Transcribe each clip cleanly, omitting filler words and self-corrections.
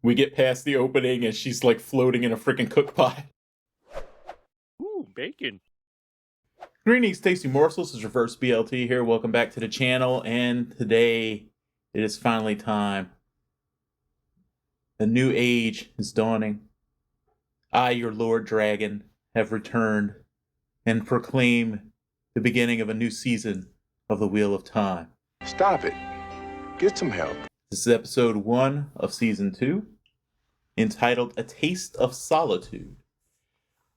We get past the opening and she's like floating in a freaking cook pot. Ooh, bacon. Greetings, tasty morsels. It's Reverse BLT here. Welcome back to the channel. And today it is finally time. A new age is dawning. I, your Lord Dragon, have returned and proclaim the beginning of a new season of the Wheel of Time. Stop it. Get some help. This is episode 1 of season 2, entitled A Taste of Solitude.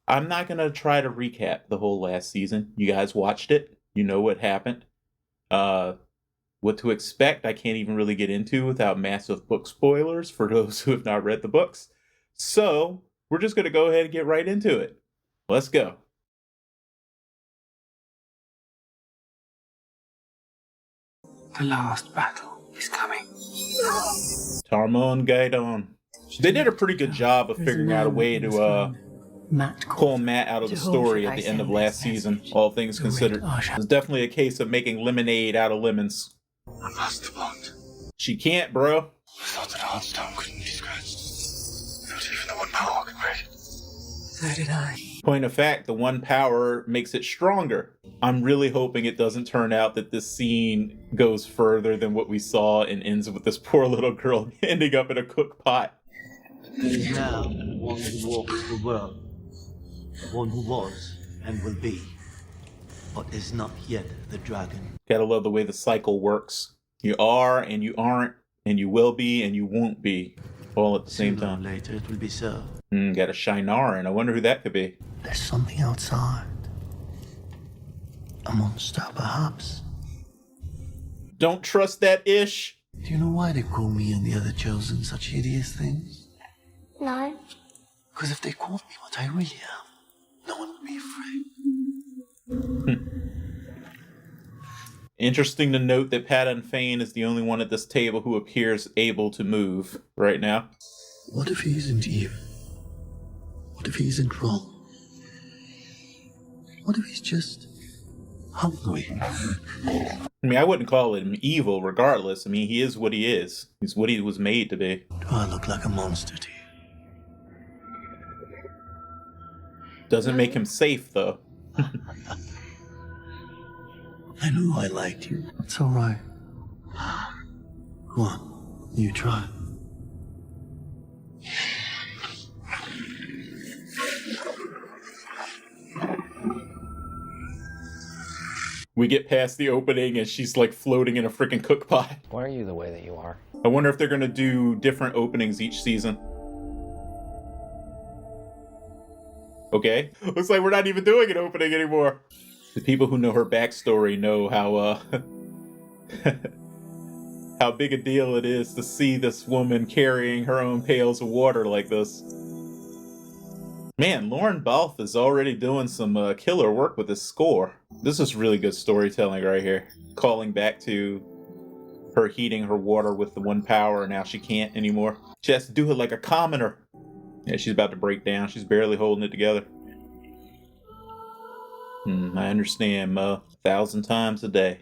I'm not going to try to recap the whole last season. You guys watched it. You know what happened. What to expect, I can't even really get into without massive book spoilers for those who have not read the books. So, we're just going to go ahead and get right into it. Let's go. The last battle is coming. Tarmon Gaidon. They did a pretty good job of figuring out a way to pull Matt out of the story at the end of last season, all things considered. It's definitely a case of making lemonade out of lemons. I must have blocked. She can't, bro. I thought that Hearthstone couldn't be scratched. Not even the one power could break it. So did I. Point of fact, the one power makes it stronger. I'm really hoping it doesn't turn out that this scene goes further than what we saw and ends with this poor little girl ending up in a cook pot. There is now one who walks the world, one who was and will be, but is not yet the dragon. Gotta love the way the cycle works. You are and you aren't, and you will be and you won't be, all at the same Sooner or time. later it will be so. Got a Shinarin. I wonder who that could be. There's something outside. A monster, perhaps. Don't trust that ish. Do you know why they call me and the other chosen such hideous things? No. Because if they called me what I really am, no one would be afraid. Interesting to note that Padan Fane is the only one at this table who appears able to move right now. What if he isn't evil? What if he isn't wrong? What if he's just hungry? I mean, I wouldn't call him evil regardless. I mean, he is what he is. He's what he was made to be. Do I look like a monster to you? Doesn't make him safe, though. I knew I liked you. It's all right. Go on, you try. We get past the opening and she's like floating in a freaking cook pot. Why are you the way that you are? I wonder if they're going to do different openings each season. Okay. Looks like we're not even doing an opening anymore. The people who know her backstory know how, how big a deal it is to see this woman carrying her own pails of water like this. Man, Lauren Balfe is already doing some killer work with this score. This is really good storytelling right here. Calling back to her heating her water with the one power, and now she can't anymore. She has to do it like a commoner. Yeah, she's about to break down. She's barely holding it together. I understand, Mo. 1,000 times a day.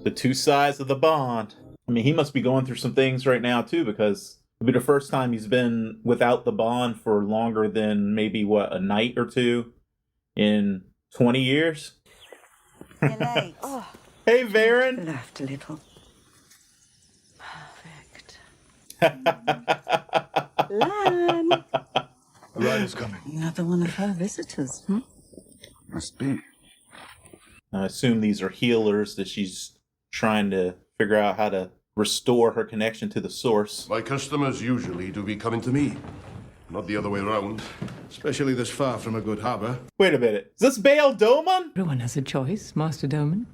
The two sides of the bond. I mean, he must be going through some things right now, too, because it'll be the first time he's been without the bond for longer than maybe, what, a night or two in 20 years? You're late. Oh, Hey, Varen! laughed a little. Perfect. Lan! A rider's coming. Another one of her visitors, Must be. I assume these are healers that she's trying to figure out how to restore her connection to the source. My customers usually do be coming to me, not the other way around. Especially this far from a good harbor. Wait a minute. Is this Baal Doman? Everyone has a choice, Master Doman.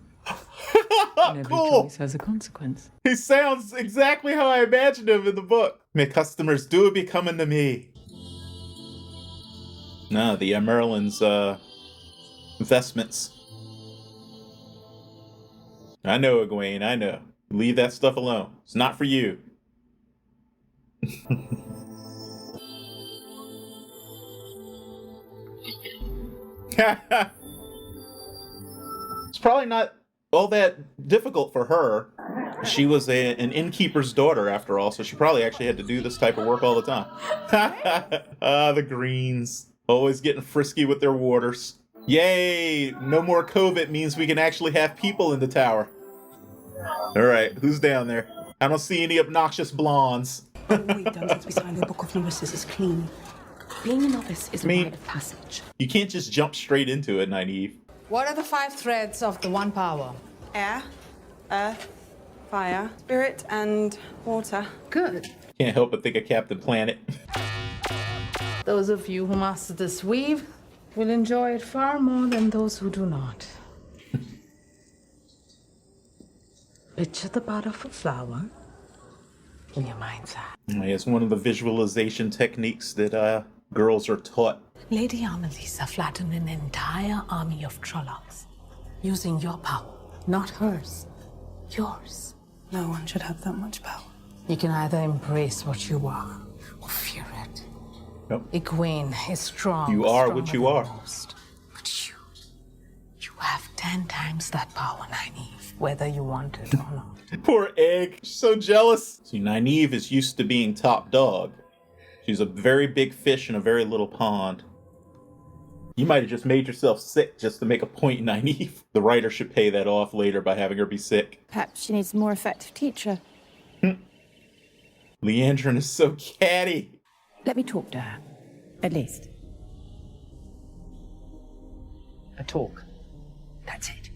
And every Cool. choice has a consequence. He sounds exactly how I imagined him in the book. My customers do be coming to me. No, the Merlin's investments. I know, Egwene, I know. Leave that stuff alone. It's not for you. probably not all that difficult for her. She was an innkeeper's daughter, after all, so she probably actually had to do this type of work all the time. The Greens. Always getting frisky with their warders. Yay! No more COVID means we can actually have people in the tower. Alright, who's down there? I don't see any obnoxious blondes. All we've done since we signed the Book of Lewis's is clean. Being a novice is a rite of passage. You can't just jump straight into it, Nynaeve. What are the 5 threads of the one power? Air, earth, fire, spirit, and water. Good. Can't help but think of Captain Planet. Those of you who master this weave will enjoy it far more than those who do not. Picture the bud of a flower in your mind's eye. It's one of the visualization techniques that girls are taught. Lady Annalisa flattened an entire army of Trollocs using your power, not hers, yours. No one should have that much power. You can either embrace what you are or fear it. Yep. Egwene is strong. You are what you are. Most. But you have 10 times that power, Nynaeve, whether you want it or not. Poor Egg. She's so jealous. See, Nynaeve is used to being top dog. She's a very big fish in a very little pond. You might have just made yourself sick just to make a point, Nynaeve. The writer should pay that off later by having her be sick. Perhaps she needs a more effective teacher. Leandrin is so catty. Let me talk to her. At least. A talk. That's it.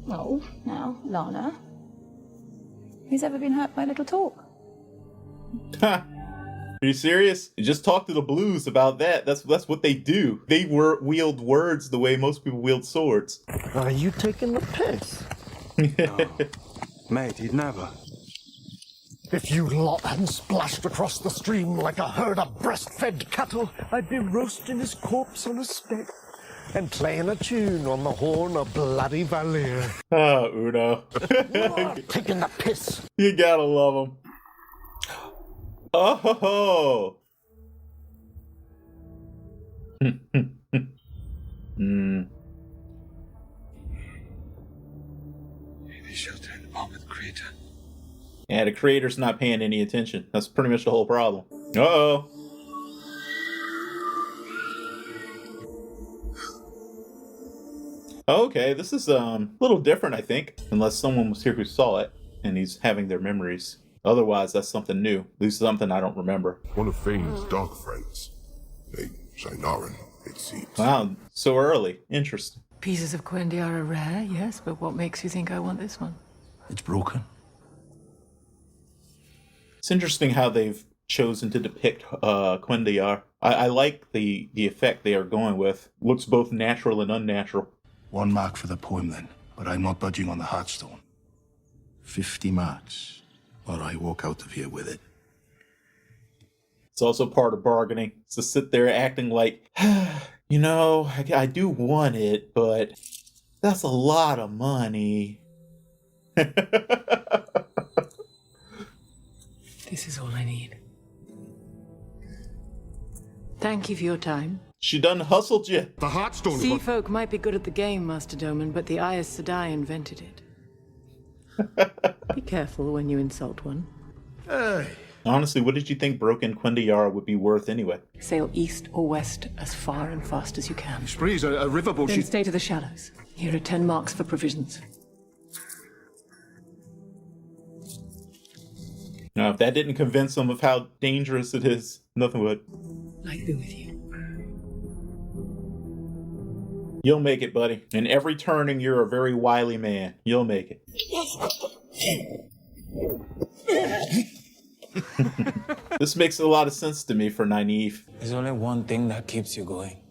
Oh, now, Lana. Who's ever been hurt by a little talk? Ha! Are you serious? You just talk to the Blues about that. That's what they do. They wield words the way most people wield swords. Are you taking the piss? No. Mate, he'd never. If you lot hadn't splashed across the stream like a herd of breastfed cattle, I'd be roasting his corpse on a stick and playing a tune on the horn of bloody Valir. Oh, Uno. Taking the piss. You gotta love him. Oh ho ho! Maybe shelter in the palm of the creator. Yeah, the creator's not paying any attention. That's pretty much the whole problem. Uh-oh. Okay, this is a little different, I think. Unless someone was here who saw it, and he's having their memories. Otherwise, that's something new. At least something I don't remember. One of Fane's dog friends. A Shinaran, it seems. Wow, so early. Interesting. Pieces of Quendi are rare, yes, but what makes you think I want this one? It's broken. It's interesting how they've chosen to depict Quendiar. I like the effect they are going with. Looks both natural and unnatural. 1 mark for the poem then, but I'm not budging on the Heartstone. 50 marks, or I walk out of here with it. It's also part of bargaining. It's to sit there acting like, you know, I do want it, but that's a lot of money. This is all I need. Thank you for your time. She done hustled you. The Heartstone is Sea what... folk might be good at the game, Master Doman, but the Aes Sedai invented it. Be careful when you insult one. Hey. Honestly, what did you think Broken Quendiara would be worth anyway? Sail east or west as far and fast as you can. Spree's a riverboat. Then stay to the shadows. Here are 10 marks for provisions. Now, if that didn't convince them of how dangerous it is, nothing would. I'd be with you. You'll make it, buddy. In every turning, you're a very wily man. You'll make it. This makes a lot of sense to me for Nynaeve. There's only one thing that keeps you going.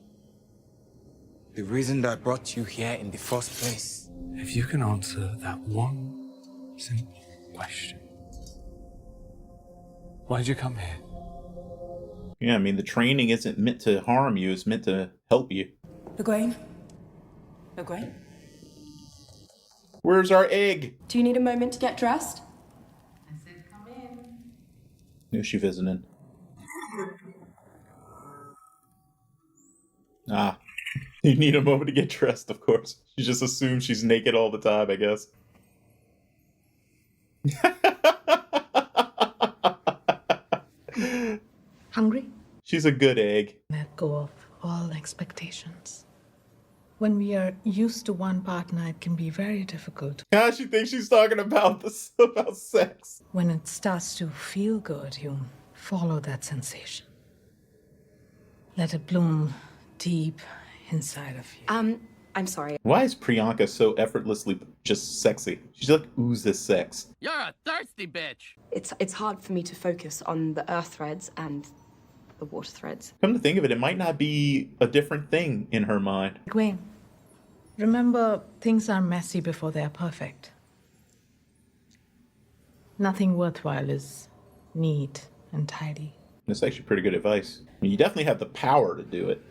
The reason that brought you here in the first place. If you can answer that one simple question. Why'd you come here? Yeah, I mean, the training isn't meant to harm you. It's meant to help you. Egwene? Egwene? Where's our egg? Do you need a moment to get dressed? I said come in. Who's she visiting? Ah. You need a moment to get dressed, of course. She just assumes she's naked all the time, I guess. Hungry? She's a good egg. Let go of all expectations. When we are used to one partner, it can be very difficult. Yeah, she thinks she's talking about about sex. When it starts to feel good, you follow that sensation. Let it bloom deep inside of you. I'm sorry. Why is Priyanka so effortlessly just sexy? She's like oozes sex. You're a thirsty bitch. It's hard for me to focus on the earth threads and the water threads. Come to think of it, it might not be a different thing in her mind. Gwen, remember, things are messy before they are perfect. Nothing worthwhile is neat and tidy. That's actually pretty good advice. I mean, you definitely have the power to do it,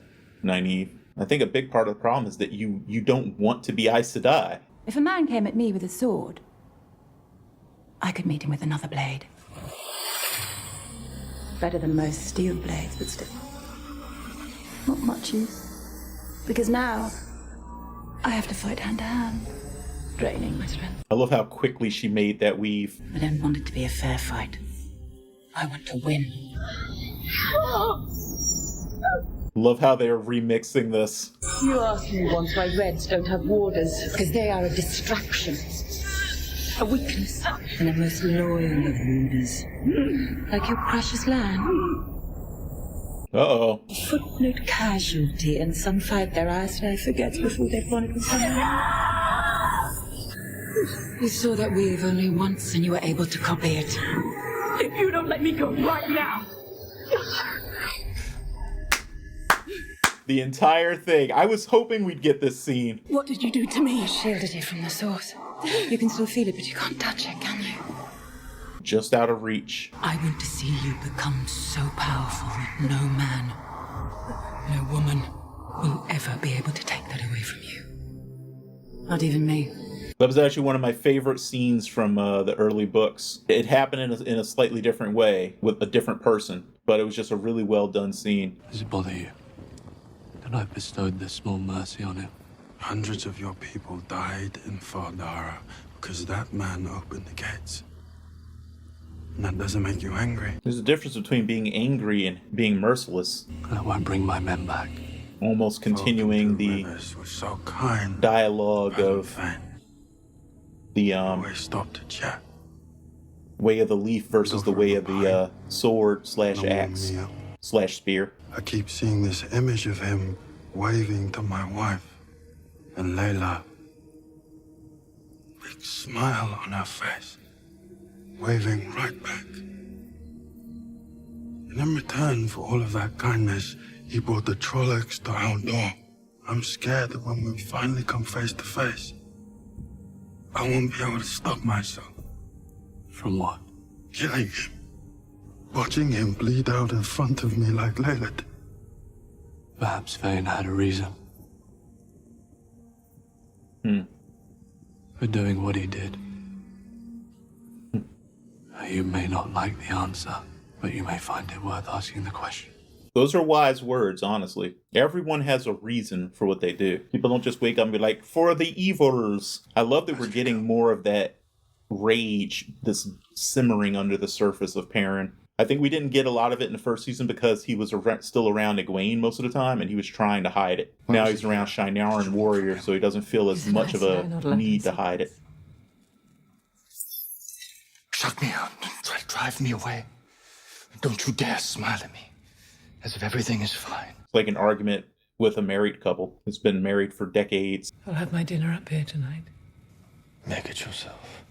Nynaeve. I think a big part of the problem is that you don't want to be Aes Sedai. If a man came at me with a sword, I could meet him with another blade. Better than most steel blades, but still not much use. Because now I have to fight hand to hand, draining my strength. I love how quickly she made that weave. I don't want it to be a fair fight. I want to win. Love how they're remixing this. You asked me once why Reds don't have warders, because they are a distraction, a weakness, and the most loyal of warders. Like your precious land. Uh-oh. Footnote casualty in some fight their Aes Sedai forgets before they've won it with someone else. You saw that weave only once and you were able to copy it. If you don't let me go right now... The entire thing. I was hoping we'd get this scene. What did you do to me? I shielded you from the source. You can still feel it, but you can't touch it, can you? Just out of reach. I want to see you become so powerful that no man, no woman will ever be able to take that away from you. Not even me. That was actually one of my favorite scenes from the early books. It happened in a slightly different way with a different person, but it was just a really well done scene. Does it bother you that I've bestowed this small mercy on him? Hundreds of your people died in Fardara because that man opened the gates. And that doesn't make you angry. There's a difference between being angry and being merciless. I won't bring my men back. Almost continuing the so kind, dialogue of the stop to chat. Way of the leaf versus the way of the sword slash axe slash spear. I keep seeing this image of him waving to my wife and Layla. Big smile on her face, waving right back. And in return for all of that kindness, he brought the Trollocs to our door. I'm scared that when we finally come face to face, I won't be able to stop myself. From what? Killing him. Watching him bleed out in front of me like Layla did. Perhaps Vane had a reason. For doing what he did. You may not like the answer, but you may find it worth asking the question. Those are wise words, honestly. Everyone has a reason for what they do. People don't just wake up and be like, for the evils. I love that we're getting more of that rage, this simmering under the surface of Perrin. I think we didn't get a lot of it in the first season because he was still around Egwene most of the time, and he was trying to hide it. Now he's around Shiennaran warrior, so he doesn't feel as much of a need to hide it. Shut me out and drive me away. Don't you dare smile at me, as if everything is fine. It's like an argument with a married couple that's been married for decades. I'll have my dinner up here tonight. Make it yourself.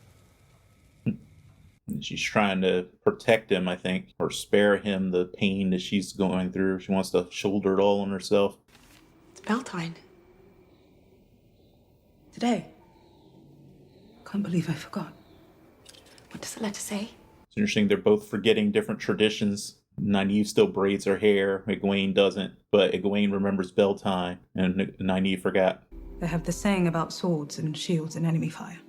And she's trying to protect him, I think, or spare him the pain that she's going through. She wants to shoulder it all on herself. It's Beltane. Today. Can't believe I forgot. What does the letter say? It's interesting, they're both forgetting different traditions. Nynaeve still braids her hair, Egwene doesn't, but Egwene remembers Beltane, and Nynaeve forgot. They have the saying about swords and shields and enemy fire.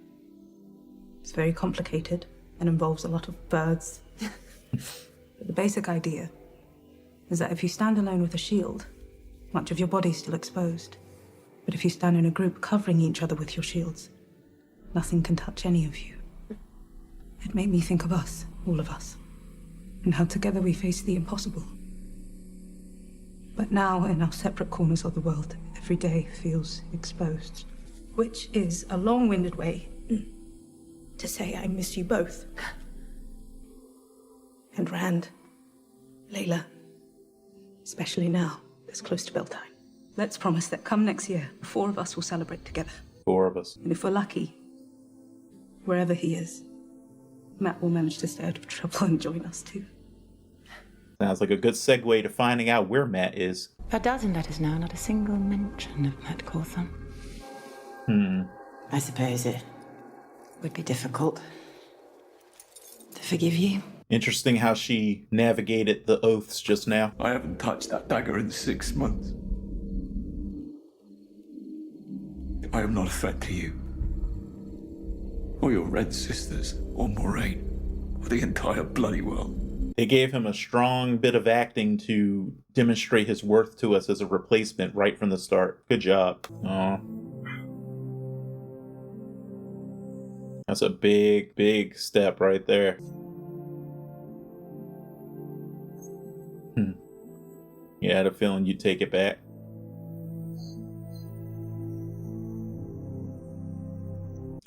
It's very complicated and involves a lot of birds. But the basic idea is that if you stand alone with a shield, much of your body's still exposed. But if you stand in a group covering each other with your shields, nothing can touch any of you. It made me think of us, all of us, and how together we face the impossible. But now, in our separate corners of the world, every day feels exposed. Which is a long-winded way to say I miss you both. And Rand, Layla, especially now, this close to bedtime. Let's promise that come next year, the four of us will celebrate together. 4 of us. And if we're lucky, wherever he is, Matt will manage to stay out of trouble and join us too. Sounds like a good segue to finding out where Matt is. For a dozen letters now, not a single mention of Matt Cawthon. I suppose it would be difficult to forgive you. Interesting how she navigated the oaths just now. I haven't touched that dagger in 6 months. I am not a threat to you, or your Red Sisters, or Moiraine, or the entire bloody world. They gave him a strong bit of acting to demonstrate his worth to us as a replacement right from the start. Good job. Aw. That's a big, big step right there. Yeah, I had a feeling you'd take it back.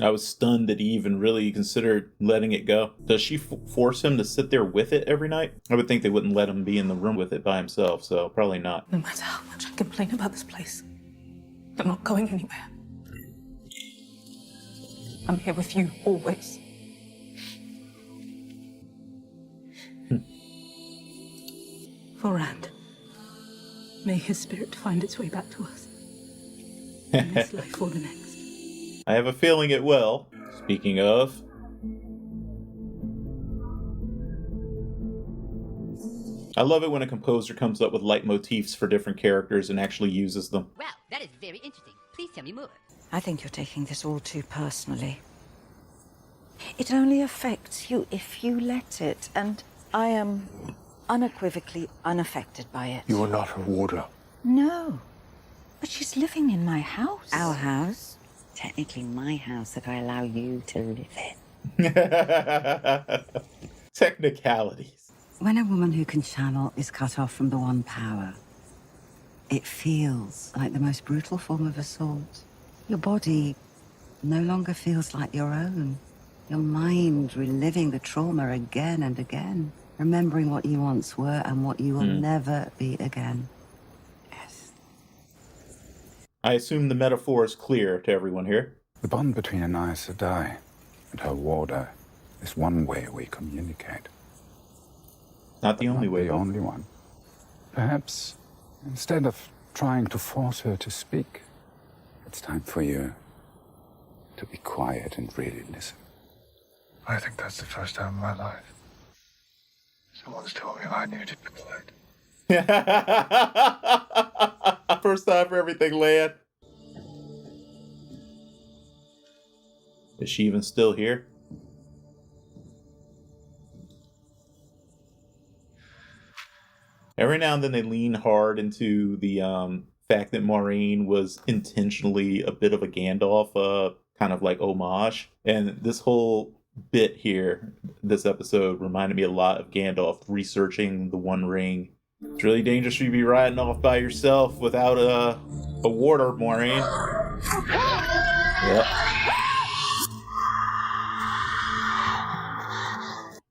I was stunned that he even really considered letting it go. Does she force him to sit there with it every night? I would think they wouldn't let him be in the room with it by himself, so probably not. No matter how much I complain about this place, I'm not going anywhere. I'm here with you always. For Rand, may his spirit find its way back to us. In this life or the next. I have a feeling it will. Speaking of... I love it when a composer comes up with leitmotifs for different characters and actually uses them. Wow, that is very interesting. Please tell me more. I think you're taking this all too personally. It only affects you if you let it, and I am unequivocally unaffected by it. You are not a warder. No, but she's living in my house. Our house? Technically my house that I allow you to live in. Technicalities. When a woman who can channel is cut off from the one power, it feels like the most brutal form of assault. Your body no longer feels like your own. Your mind reliving the trauma again and again, remembering what you once were and what you will never be again. I assume the metaphor is clear to everyone here. The bond between an Aes Sedai and her warder is one way we communicate. Not the only way. The only one. Perhaps, instead of trying to force her to speak, it's time for you to be quiet and really listen. I think that's the first time in my life someone's told me I needed to be quiet. First time for everything, lad. Is she even still here? Every now and then they lean hard into the fact that Moiraine was intentionally a bit of a Gandalf, kind of like homage. And this whole bit here, this episode, reminded me a lot of Gandalf researching the One Ring. It's really dangerous for you to be riding off by yourself without a warder, Moiraine. Yep.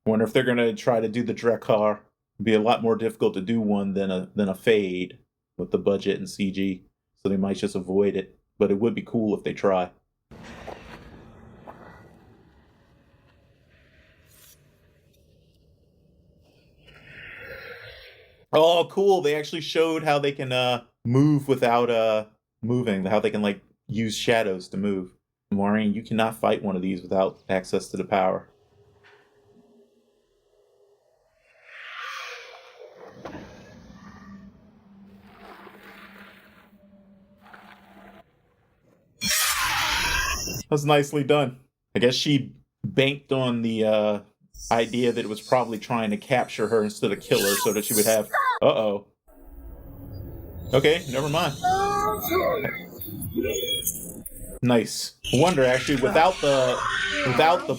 Wonder if they're gonna try to do the Drakkar. It'd be a lot more difficult to do one than a fade with the budget and CG. So they might just avoid it. But it would be cool if they try. Oh, cool. They actually showed how they can move without moving. How they can, like, use shadows to move. Moiraine, you cannot fight one of these without access to the power. That's nicely done. I guess she banked on the idea that it was probably trying to capture her instead of kill her so that she would have... Uh-oh. Okay, never mind. Nice. I wonder, actually, without the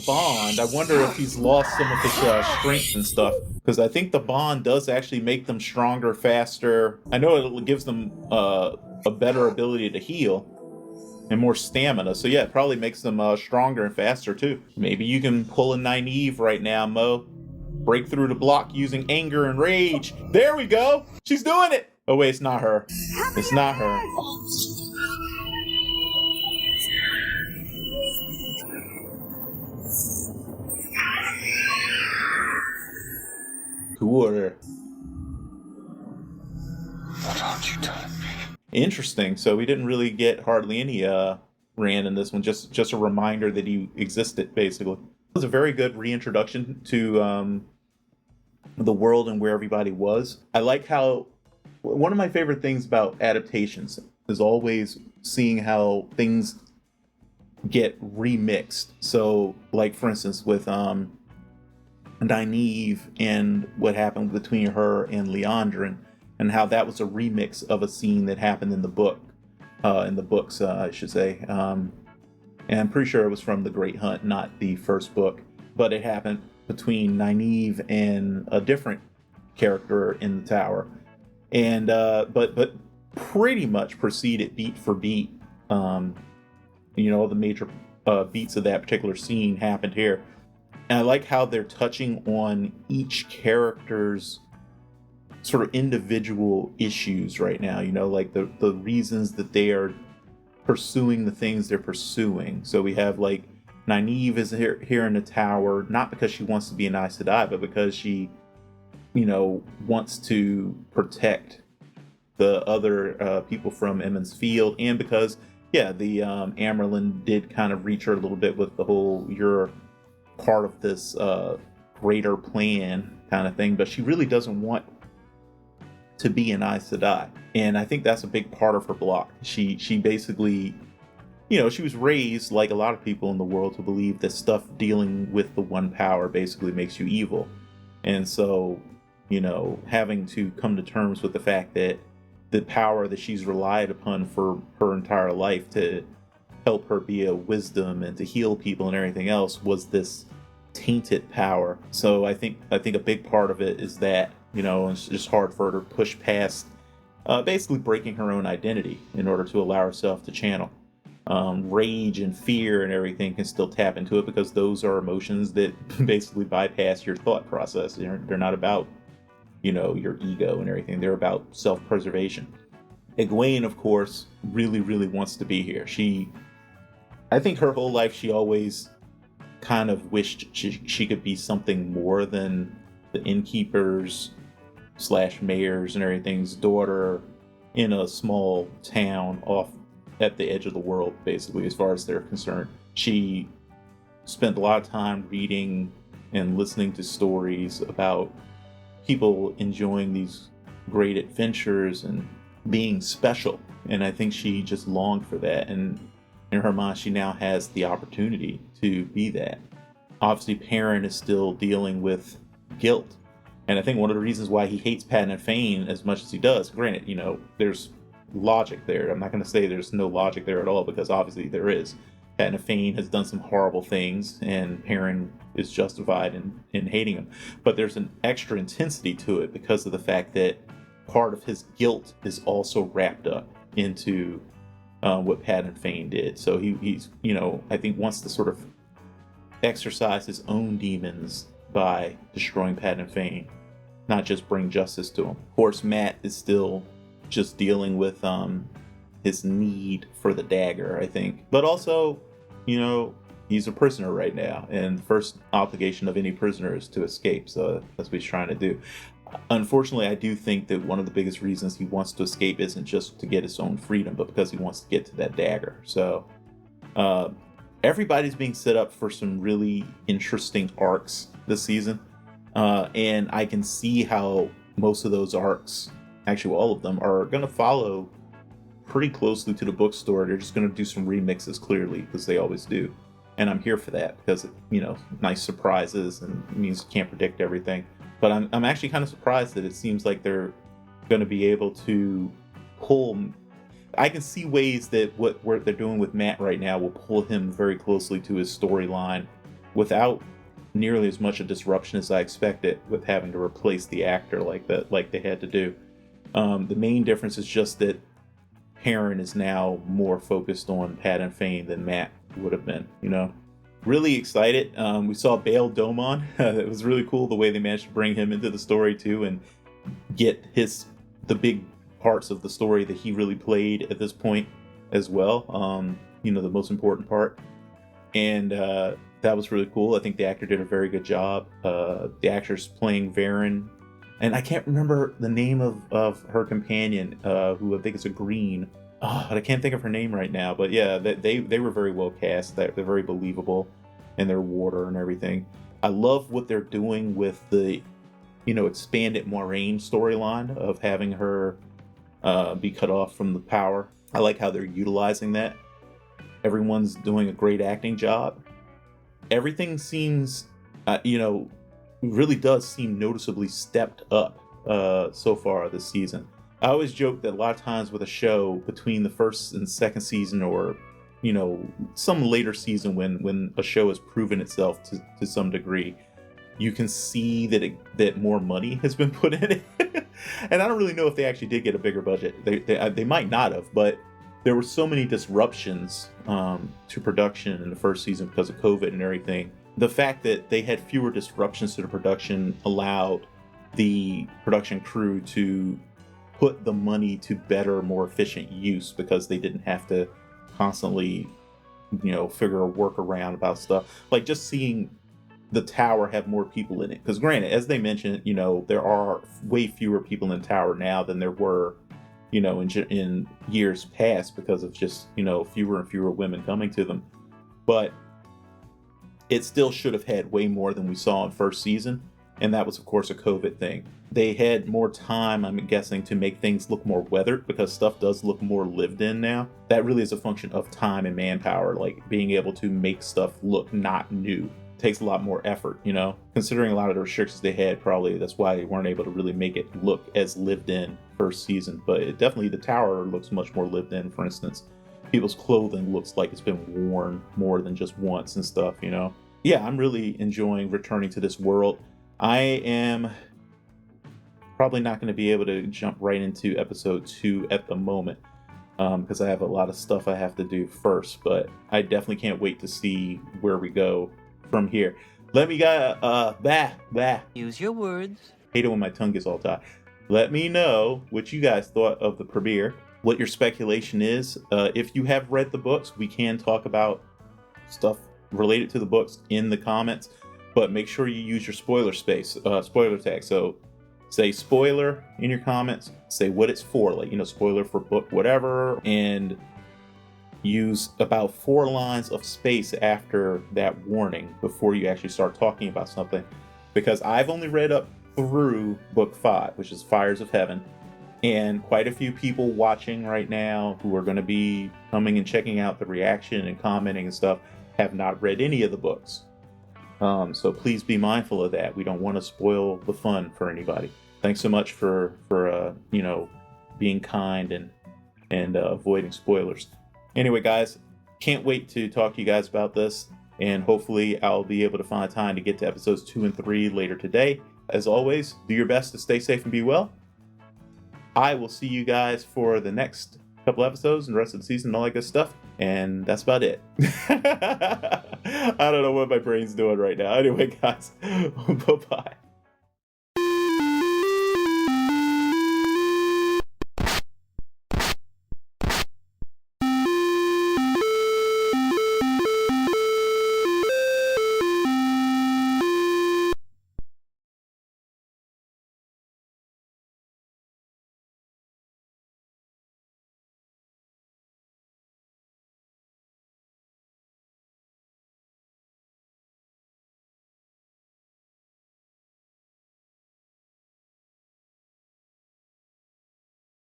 bond, I wonder if he's lost some of his strength and stuff. Because I think the bond does actually make them stronger, faster. I know it gives them a better ability to heal and more stamina. So yeah, it probably makes them stronger and faster too. Maybe you can pull a Nynaeve right now, Mo. Break through the block using anger and rage. There we go. She's doing it. Oh wait, it's not her. It's not her. Cool. What aren't you telling me? Interesting. So we didn't really get hardly any Rand in this one. Just a reminder that he existed, basically. It was a very good reintroduction to the world and where everybody was. I like how one of my favorite things about adaptations is always seeing how things get remixed. So, like for instance, with Nynaeve and what happened between her and Leandrin, and how that was a remix of a scene that happened in the book, in the books, I should say. And I'm pretty sure it was from The Great Hunt, not the first book, but it happened between Nynaeve and a different character in the tower, and but pretty much proceeded beat for beat. The major beats of that particular scene happened here. And I like how they're touching on each character's sort of individual issues right now, like the reasons that they are pursuing the things they're pursuing. So we have like Nynaeve is here in the tower, not because she wants to be an Aes Sedai, but because she, wants to protect the other people from Emond's Field, and because, the Amyrlin did kind of reach her a little bit with the whole, you're part of this greater plan kind of thing, but she really doesn't want to be an Aes Sedai. And I think that's a big part of her block. She basically, she was raised, like a lot of people in the world, to believe that stuff dealing with the one power basically makes you evil. And so, having to come to terms with the fact that the power that she's relied upon for her entire life to help her be a wisdom and to heal people and everything else was this tainted power. So I think a big part of it is that, it's just hard for her to push past basically breaking her own identity in order to allow herself to channel. Rage and fear and everything can still tap into it, because those are emotions that basically bypass your thought process. They're not about, your ego and everything. They're about self-preservation. Egwene, of course, really, really wants to be here. I think her whole life she always kind of wished she could be something more than the innkeepers / mayors and everything's daughter in a small town off at the edge of the world, basically, as far as they're concerned. She spent a lot of time reading and listening to stories about people enjoying these great adventures and being special. And I think she just longed for that. And in her mind, she now has the opportunity to be that. Obviously, Perrin is still dealing with guilt. And I think one of the reasons why he hates Padden and Fane as much as he does, granted, there's logic there. I'm not going to say there's no logic there at all, because obviously there is. Padden and Fane has done some horrible things, and Perrin is justified in hating him. But there's an extra intensity to it because of the fact that part of his guilt is also wrapped up into what Padden and Fane did. So he's, I think wants to sort of exercise his own demons by destroying Padden and Fane, not just bring justice to him. Of course, Matt is still just dealing with his need for the dagger, I think. But also, he's a prisoner right now, and the first obligation of any prisoner is to escape, so that's what he's trying to do. Unfortunately, I do think that one of the biggest reasons he wants to escape isn't just to get his own freedom, but because he wants to get to that dagger. So everybody's being set up for some really interesting arcs this season, and I can see how most of those arcs, actually all of them, are going to follow pretty closely to the bookstore. They're just going to do some remixes, clearly, because they always do. And I'm here for that, because, nice surprises, and it means you can't predict everything. But I'm actually kind of surprised that it seems like they're going to be able to pull I can see ways that what they're doing with Matt right now will pull him very closely to his storyline without nearly as much a disruption as I expected with having to replace the actor like they had to do. The main difference is just that Perrin is now more focused on Pat and Fane than Matt would have been, you know? Really excited. We saw Bail Domon. It was really cool the way they managed to bring him into the story too and get the big parts of the story that he really played at this point as well. You know, the most important part. And that was really cool. I think the actor did a very good job. The actress playing Varen, and I can't remember the name of her companion, who I think is a green. I can't think of her name right now, but yeah, they were very well cast. They're very believable in their water and everything. I love what they're doing with the, you know, expanded Moiraine storyline of having her be cut off from the power. I like how they're utilizing that. Everyone's doing a great acting job. Everything seems, you know, really does seem noticeably stepped up so far this season. I always joke that a lot of times with a show between the first and second season, or, you know, some later season when a show has proven itself to some degree, you can see that more money has been put in it. And I don't really know if they actually did get a bigger budget. They might not have, but there were so many disruptions to production in the first season because of COVID and everything. The fact that they had fewer disruptions to the production allowed the production crew to put the money to better, more efficient use because they didn't have to constantly, you know, figure a workaround about stuff. Like just seeing the tower have more people in it. Because granted, as they mentioned, you know, there are way fewer people in the tower now than there were, you know, in years past because of just, you know, fewer and fewer women coming to them. But it still should have had way more than we saw in first season. And that was, of course, a COVID thing. They had more time, I'm guessing, to make things look more weathered because stuff does look more lived in now. That really is a function of time and manpower, like being able to make stuff look not new. It takes a lot more effort, you know? Considering a lot of the restrictions they had, probably that's why they weren't able to really make it look as lived in first season. But it definitely, the tower looks much more lived in, for instance. People's clothing looks like it's been worn more than just once and stuff, you know? Yeah, I'm really enjoying returning to this world. I am probably not going to be able to jump right into episode 2 at the moment because I have a lot of stuff I have to do first, but I definitely can't wait to see where we go from here. Let me Use your words. Hate it when my tongue gets all tied. Let me know what you guys thought of the premiere, what your speculation is. If you have read the books, we can talk about stuff related to the books in the comments. But make sure you use your spoiler tag. So say spoiler in your comments, say what it's for, like, you know, spoiler for book, whatever, and use about 4 lines of space after that warning before you actually start talking about something. Because I've only read up through book 5, which is Fires of Heaven, and quite a few people watching right now who are going to be coming and checking out the reaction and commenting and stuff have not read any of the books. So please be mindful of that. We don't want to spoil the fun for anybody. Thanks so much for you know, being kind and avoiding spoilers. Anyway, guys, can't wait to talk to you guys about this, and hopefully I'll be able to find time to get to episodes 2 and 3 later today. As always, do your best to stay safe and be well. I will see you guys for the next couple episodes and the rest of the season and all that good stuff. And that's about it. I don't know what my brain's doing right now. Anyway, guys, bye-bye.